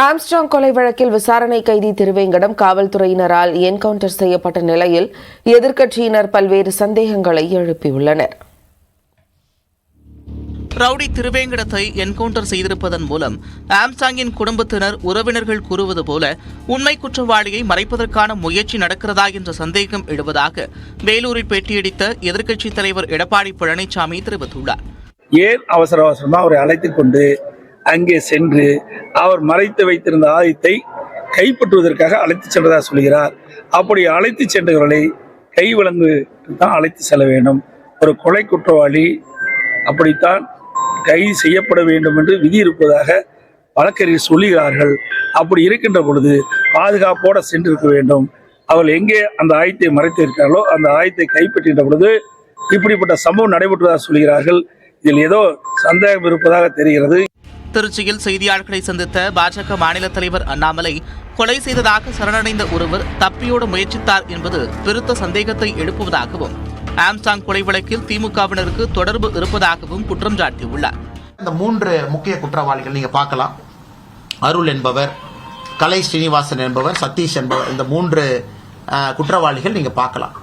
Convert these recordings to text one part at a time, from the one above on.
Armstrong கொலை வழக்கில் விசாரணை கைதி திருவேங்கடம் காவல்துறையினரால் என்கவுண்டர் செய்யப்பட்ட நிலையில் எதிர்க்கட்சியினர் பல்வேறு சந்தேகங்களை எழுப்பியுள்ளனர். ரவுடி திருவேங்கடத்தை என்கவுண்டர் செய்திருப்பதன் மூலம் ஆம்ஸ்ட்ராங்கின் குடும்பத்தினர் உறவினர்கள் கூறுவது போல உண்மை குற்றவாளியை மறைப்பதற்கான முயற்சி நடக்கிறதா என்ற சந்தேகம் எழுவதாக வேலூரில் பேட்டியளித்த எதிர்க்கட்சித் தலைவர் எடப்பாடி பழனிசாமி தெரிவித்துள்ளார். ஏன் அவசரமாக அவரை அழைத்துக் கொண்டு அங்கே சென்று அவர் மறைத்து வைத்திருந்த ஆயுதத்தை கைப்பற்றுவதற்காக அழைத்து சென்றதாக சொல்கிறார். அப்படி அழைத்து சென்றவர்களை கைவிலங்கு தான் அழைத்து செல்ல வேண்டும். ஒரு கொலை குற்றவாளி அப்படித்தான் கைது செய்யப்பட வேண்டும் என்று விதி இருப்பதாக வழக்கறிஞர் சொல்லுகிறார்கள். அப்படி இருக்கின்ற பொழுது பாதுகாப்போடு சென்றிருக்க வேண்டும். அவர்கள் எங்கே அந்த ஆயுதத்தை மறைத்து இருக்கிறார்களோ அந்த ஆயுதத்தை கைப்பற்றுகின்ற பொழுது இப்படிப்பட்ட சம்பவம் நடைபெற்றதாக சொல்கிறார்கள். இதில் ஏதோ சந்தேகம் இருப்பதாக தெரிகிறது. திருச்சியில் செய்தியாளர்களை சந்தித்த பாஜக மாநில தலைவர் அண்ணாமலை கொலை செய்ததாக சரணடைந்த ஒருவர் தப்பியோட முயற்சித்தார் என்பது பெருத்த சந்தேகத்தை எழுப்புவதாகவும் ஆம்ஸ்ட்ராங் கொலை வழக்கில் திமுகவினருக்கு தொடர்பு இருப்பதாகவும் குற்றம் சாட்டியுள்ளார். இந்த 3 முக்கிய குற்றவாளிகள் நீங்க பார்க்கலாம். அருள் என்பவர், கலை ஸ்ரீனிவாசன் என்பவர், சதீஷ் என்பவர். இந்த 3 குற்றவாளிகள் நீங்க பார்க்கலாம்.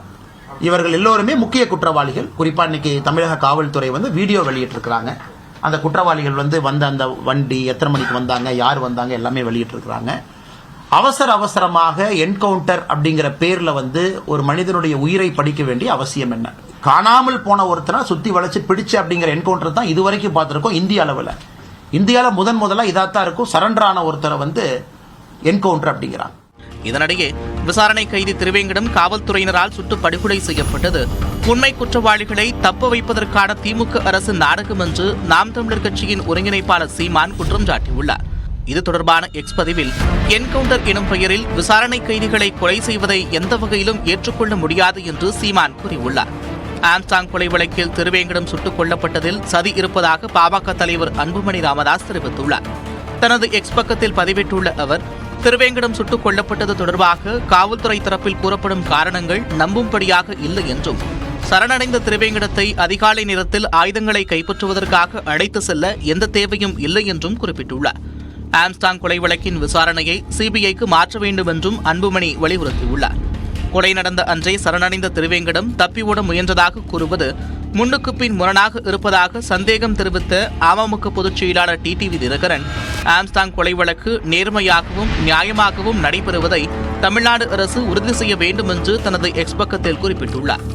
இவர்கள் எல்லோருமே முக்கிய குற்றவாளிகள். குறிப்பா இன்னைக்கு தமிழக காவல்துறை வீடியோ வெளியிட்டிருக்கிறாங்க. அந்த குற்றவாளிகள் வந்த அந்த வண்டி எத்தனை மணிக்கு வந்தாங்க, யார் வந்தாங்க எல்லாமே வெளியிட்டிருக்கிறாங்க. அவசரமாக என்கவுண்டர் அப்படிங்கிற பேர்ல ஒரு மனிதனுடைய உயிரை படிக்க வேண்டிய அவசியம் என்ன? காணாமல் போன ஒருத்தரை சுத்தி வளைச்சு பிடிச்சு அப்படிங்கிற என்கவுண்டர் தான் இதுவரைக்கும் பார்த்திருக்கோம். இந்திய அளவில் இந்தியாவில் முதல்ல இதாத்தான் இருக்கும். சரண்டர் ஆன ஒருத்தரை என்கவுண்டர் அப்படிங்கிறாங்க. இதனிடையே விசாரணை கைதி திருவேங்கடம் காவல்துறையினரால் சுட்டு படுகொலை செய்யப்பட்டது உண்மை குற்றவாளிகளை தப்ப வைப்பதற்கான திமுக அரசின் நாடகம் என்று நாம் தமிழர் கட்சியின் ஒருங்கிணைப்பாளர் சீமான் குற்றம் சாட்டியுள்ளார். இது தொடர்பான எக்ஸ் பதிவில் என்கவுண்டர் எனும் பெயரில் விசாரணை கைதிகளை கொலை செய்வதை எந்த வகையிலும் ஏற்றுக்கொள்ள முடியாது என்று சீமான் கூறியுள்ளார். ஆம்ஸ்ட்ராங் கொலை வழக்கில் திருவேங்கடம் சுட்டுக் கொல்லப்பட்டதில் சதி இருப்பதாக பாமக தலைவர் அன்புமணி ராமதாஸ் தெரிவித்துள்ளார். தனது எக்ஸ் பக்கத்தில் பதிவிட்டுள்ள அவர், திருவேங்கடம் சுட்டுக் கொல்லப்பட்டது தொடர்பாக காவல்துறை தரப்பில் கூறப்படும் காரணங்கள் நம்பும்படியாக இல்லை என்றும், சரணடைந்த திருவேங்கடத்தை அதிகாலை நேரத்தில் ஆயுதங்களை கைப்பற்றுவதற்காக அழைத்து செல்ல எந்த தேவையும் இல்லை என்றும் குறிப்பிட்டுள்ளார். ஆம்ஸ்ட்ராங் கொலை வழக்கின் விசாரணையை சிபிஐக்கு மாற்ற வேண்டும் என்றும் அன்புமணி வலியுறுத்தியுள்ளார். கொலை நடந்த அன்றே சரணடைந்த திருவேங்கடம் தப்பி ஓட முயன்றதாக கூறுவது முன்னுக்கு பின் முரணாக இருப்பதாக சந்தேகம் தெரிவித்த அமமுக பொதுச் செயலாளர் டிடிவி தினகரன், ஆம்ஸ்ட்ராங் கொலை வழக்கு நேர்மையாகவும் நியாயமாகவும் நடைபெறுவதை தமிழ்நாடு அரசு உறுதி செய்ய வேண்டும் என்று தனது எக்ஸ் பக்கத்தில் குறிப்பிட்டுள்ளார்.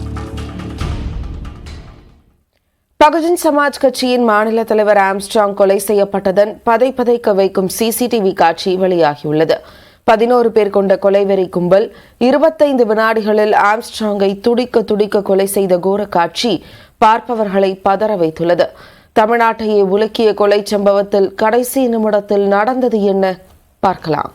பகுஜன் சமாஜ் கட்சியின் மாநில தலைவர் ஆம்ஸ்ட்ராங் கொலை செய்யப்பட்டதன் பதைக்க வைக்கும் சிசிடிவி காட்சி வெளியாகியுள்ளது. 11 பேர் கொண்ட கொலைவெறி கும்பல் 25 வினாடிகளில் ஆம்ஸ்ட்ராங்கை துடிக்க கொலை செய்த கோர காட்சி பார்ப்பவர்களை பதற வைத்துள்ளது. தமிழ்நாட்டையே உலுக்கிய கொலை சம்பவத்தில் கடைசி நிமிடத்தில் நடந்தது என்ன பார்க்கலாம்.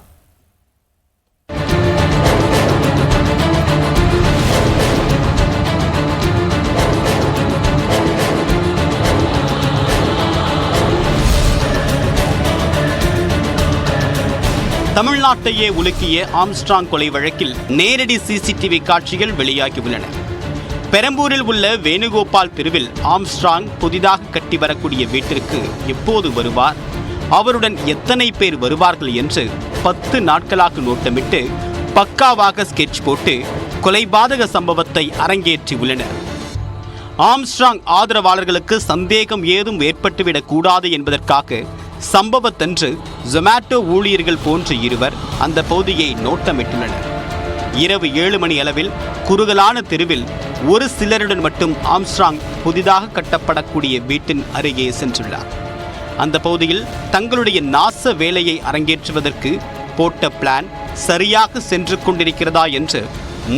தமிழ்நாட்டையே உலுக்கிய ஆம்ஸ்ட்ராங் கொலை வழக்கில் நேரடி சிசிடிவி காட்சிகள் வெளியாகியுள்ளன. பெரம்பூரில் உள்ள வேணுகோபால் தெருவில் ஆம்ஸ்ட்ராங் புதிதாக கட்டி வரக்கூடிய வீட்டிற்கு எப்போது வருவார், அவருடன் எத்தனை பேர் வருவார்கள் என்று 10 நாட்களாக நோட்டமிட்டு பக்காவாக ஸ்கெட்ச் போட்டு கொலைபாதக சம்பவத்தை அரங்கேற்றியுள்ளனர். ஆம்ஸ்ட்ராங் ஆதரவாளர்களுக்கு சந்தேகம் ஏதும் ஏற்பட்டுவிடக் கூடாது என்பதற்காக சம்பவத்தன்று ஜொமேட்டோ ஊழியர்கள் போன்ற இருவர் அந்த பகுதியை நோட்டமிட்டுள்ளனர். இரவு 7 மணி அளவில் குறுகலான தெருவில் ஒரு சிலருடன் மட்டும் ஆம்ஸ்ட்ராங் புதிதாக கட்டப்படக்கூடிய வீட்டின் அருகே சென்றுள்ளார். அந்த பகுதியில் தங்களுடைய நாச வேலையை அரங்கேற்றுவதற்கு போட்ட பிளான் சரியாக சென்று கொண்டிருக்கிறதா என்று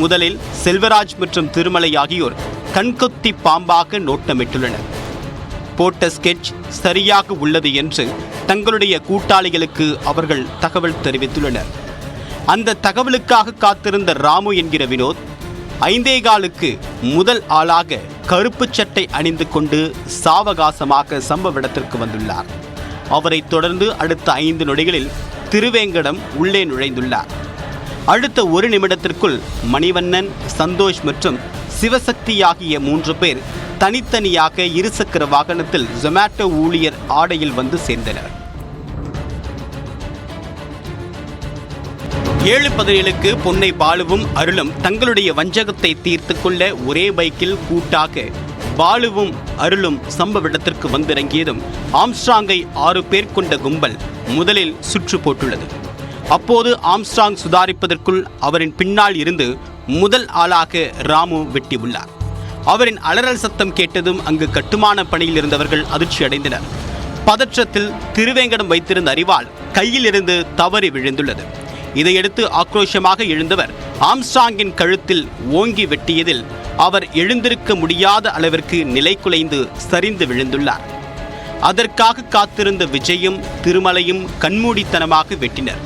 முதலில் செல்வராஜ் மற்றும் திருமலை ஆகியோர் கண்கொத்தி பாம்பாக நோட்டமிட்டுள்ளனர். போட்ட ஸ்கெட்ச் சரியாக உள்ளது என்று தங்களுடைய கூட்டாளிகளுக்கு அவர்கள் தகவல் தெரிவித்துள்ளனர். அந்த தகவலுக்காக காத்திருந்த ராமு என்கிற வினோத் 5:15க்கு முதல் ஆளாக கருப்பு சட்டை அணிந்து கொண்டு சாவகாசமாக சம்பவ இடத்திற்கு வந்துள்ளார். அவரை தொடர்ந்து அடுத்த 5 நொடிகளில் திருவேங்கடம் உள்ளே நுழைந்துள்ளார். அடுத்த 1 நிமிடத்திற்குள் மணிவண்ணன், சந்தோஷ் மற்றும் சிவசக்தி ஆகிய 3 பேர் தனித்தனியாக இருசக்கர வாகனத்தில் ஜொமேட்டோ ஊழியர் ஆடையில் வந்து சேர்ந்தனர். 7:17க்கு பொன்னை பாலுவும் அருளும் தங்களுடைய வஞ்சகத்தை தீர்த்து கொள்ள ஒரே பைக்கில் கூட்டாக பாலுவும் அருளும் சம்பவ இடத்திற்கு வந்திறங்கியதும் ஆம்ஸ்ட்ராங்கை 6 பேர் கொண்ட கும்பல் முதலில் சுற்று போட்டுள்ளது. அப்போது ஆம்ஸ்ட்ராங் சுதாரிப்பதற்குள் அவரின் பின்னால் இருந்து முதல் ஆளாக ராமு வெட்டி உள்ளார். அவரின் அலறல் சத்தம் கேட்டதும் அங்கு கட்டுமான பணியில் இருந்தவர்கள் அதிர்ச்சி அடைந்தனர். பதற்றத்தில் திருவேங்கடம் வைத்திருந்த அரிவாள் கையில் இருந்து தவறி விழுந்துள்ளது. இதையடுத்து ஆக்ரோஷமாக எழுந்தவர் ஆம்ஸ்ட்ராங்கின் கழுத்தில் ஓங்கி வெட்டியதில் அவர் எழுந்திருக்க முடியாத அளவிற்கு நிலை குலைந்து சரிந்து விழுந்துள்ளார். அதற்காக காத்திருந்த விஜயும் திருமலையும் கண்மூடித்தனமாக வெட்டினர்.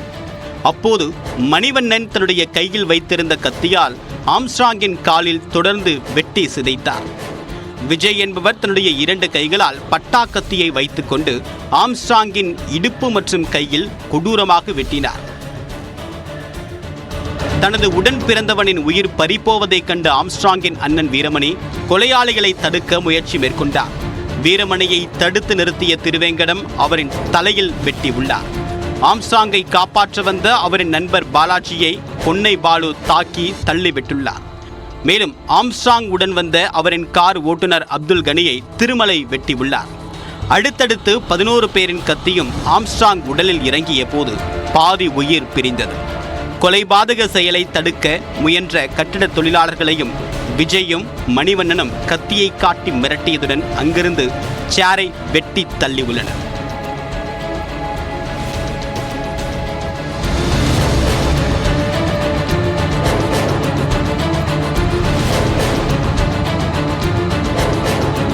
அப்போது மணிவண்ணன் தன்னுடைய கையில் வைத்திருந்த கத்தியால் ஆம்ஸ்ட்ராங்கின் காலில் தொடர்ந்து வெட்டி சிதைத்தார். விஜய் என்பவர் தன்னுடைய 2 கைகளால் பட்டா கத்தியை வைத்துக்கொண்டு ஆம்ஸ்ட்ராங்கின் இடுப்பு மற்றும் கையில் கொடூரமாக வெட்டினார். தனது உடன் பிறந்தவனின் உயிர் பறிபோவதைக் கண்ட ஆம்ஸ்ட்ராங்கின் அண்ணன் வீரமணி கொலையாளிகளை தடுக்க முயற்சி மேற்கொண்டார். வீரமணியை தடுத்து நிறுத்திய திருவேங்கடம் அவரின் தலையில் வெட்டி உள்ளார். ஆம்ஸ்ட்ராங்கை காப்பாற்ற வந்த அவரின் நண்பர் பாலாஜியை பொன்னை பாலு தாக்கி தள்ளிவிட்டுள்ளார். மேலும் ஆம்ஸ்ட்ராங் உடன் வந்த அவரின் கார் ஓட்டுநர் அப்துல் கனியை திருமலை வெட்டியுள்ளார். அடுத்தடுத்து 11 பேரின் கத்தியும் ஆம்ஸ்ட்ராங் உடலில் இறங்கிய போது பாதி உயிர் பிரிந்தது. கொலைபாதக செயலை தடுக்க முயன்ற கட்டிட தொழிலாளர்களையும் விஜயும் மணிவண்ணனும் கத்தியை காட்டி மிரட்டியதுடன் அங்கிருந்து சேரை வெட்டி தள்ளியுள்ளனர்.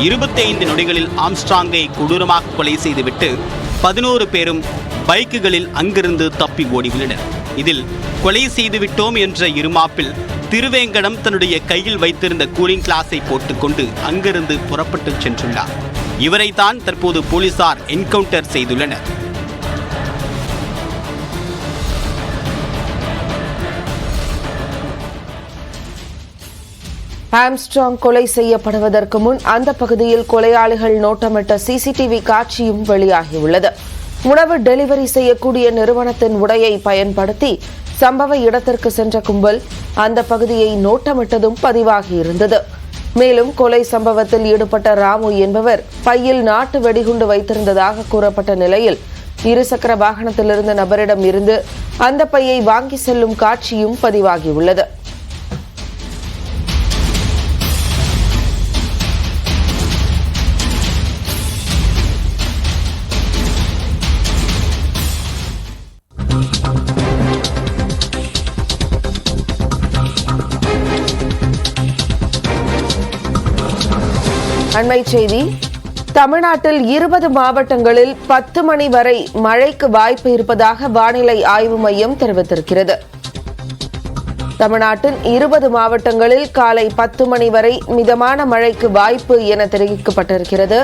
இருபத்தைந்து நொடிகளில் ஆம்ஸ்ட்ராங்கை கொடூரமாக கொலை செய்துவிட்டு 11 பேரும் பைக்குகளில் அங்கிருந்து தப்பி ஓடியுள்ளனர். இதில் கொலை செய்துவிட்டோம் என்ற இருமாப்பில் திருவேங்கடம் தன்னுடைய கையில் வைத்திருந்த கூலிங் கிளாஸை போட்டுக்கொண்டு அங்கிருந்து புறப்பட்டு சென்றுள்ளார். இவரைத்தான் தற்போது போலீசார் என்கவுண்டர் செய்துள்ளனர். ஆம்ஸ்ட்ராங் கொலை செய்யப்படுவதற்கு முன் அந்த பகுதியில் கொலையாளிகள் நோட்டமிட்ட சிசிடிவி காட்சியும் வெளியாகியுள்ளது. உணவு டெலிவரி செய்யக்கூடிய நிறுவனத்தின் உடையை பயன்படுத்தி சம்பவ இடத்திற்கு சென்ற கும்பல் அந்த பகுதியை நோட்டமிட்டதும் பதிவாகியிருந்தது. மேலும் கொலை சம்பவத்தில் ஈடுபட்ட ராமு என்பவர் பையில் நாட்டு வெடிகுண்டு வைத்திருந்ததாக கூறப்பட்ட நிலையில் இருசக்கர வாகனத்தில் இருந்த நபரிடம் இருந்து அந்த பையை வாங்கி செல்லும் காட்சியும் பதிவாகியுள்ளது. அண்மை செய்தி. தமிழ்நாட்டில் 20 மாவட்டங்களில் 10 மணி வரை மழைக்கு வாய்ப்பு இருப்பதாக வானிலை ஆய்வு மையம் தெரிவித்திருக்கிறது. தமிழ்நாட்டின் 20 மாவட்டங்களில் காலை 10 மணி வரை மிதமான மழைக்கு வாய்ப்பு என தெரிவிக்கப்பட்டிருக்கிறது.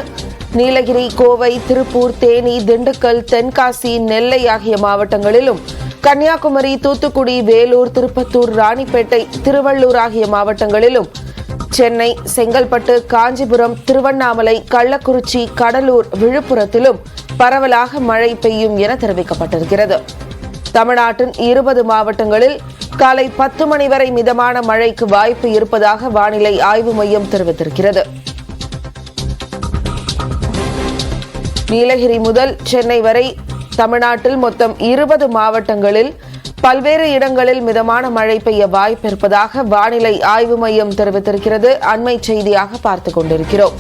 நீலகிரி, கோவை, திருப்பூர், தேனி, திண்டுக்கல், தென்காசி, நெல்லை ஆகிய மாவட்டங்களிலும் கன்னியாகுமரி, தூத்துக்குடி, வேலூர், திருப்பத்தூர், ராணிப்பேட்டை, திருவள்ளூர் ஆகிய மாவட்டங்களிலும் சென்னை, செங்கல்பட்டு, காஞ்சிபுரம், திருவண்ணாமலை, கள்ளக்குறிச்சி, கடலூர், விழுப்புரத்திலும் பரவலாக மழை பெய்யும் என தெரிவிக்கப்பட்டிருக்கிறது. தமிழ்நாட்டின் 20 மாவட்டங்களில் காலை 10 மணி வரை மிதமான மழைக்கு வாய்ப்பு இருப்பதாக வானிலை ஆய்வு மையம் தெரிவித்திருக்கிறது. நீலகிரி முதல் சென்னை வரை தமிழ்நாட்டில் மொத்தம் 20 மாவட்டங்களில் பல்வேறு இடங்களில் மிதமான மழை பெய்ய வாய்ப்பு இருப்பதாக வானிலை ஆய்வு மையம் தெரிவித்திருக்கிறது. அண்மை செய்தியாக பார்த்துக் கொண்டிருக்கிறோம்.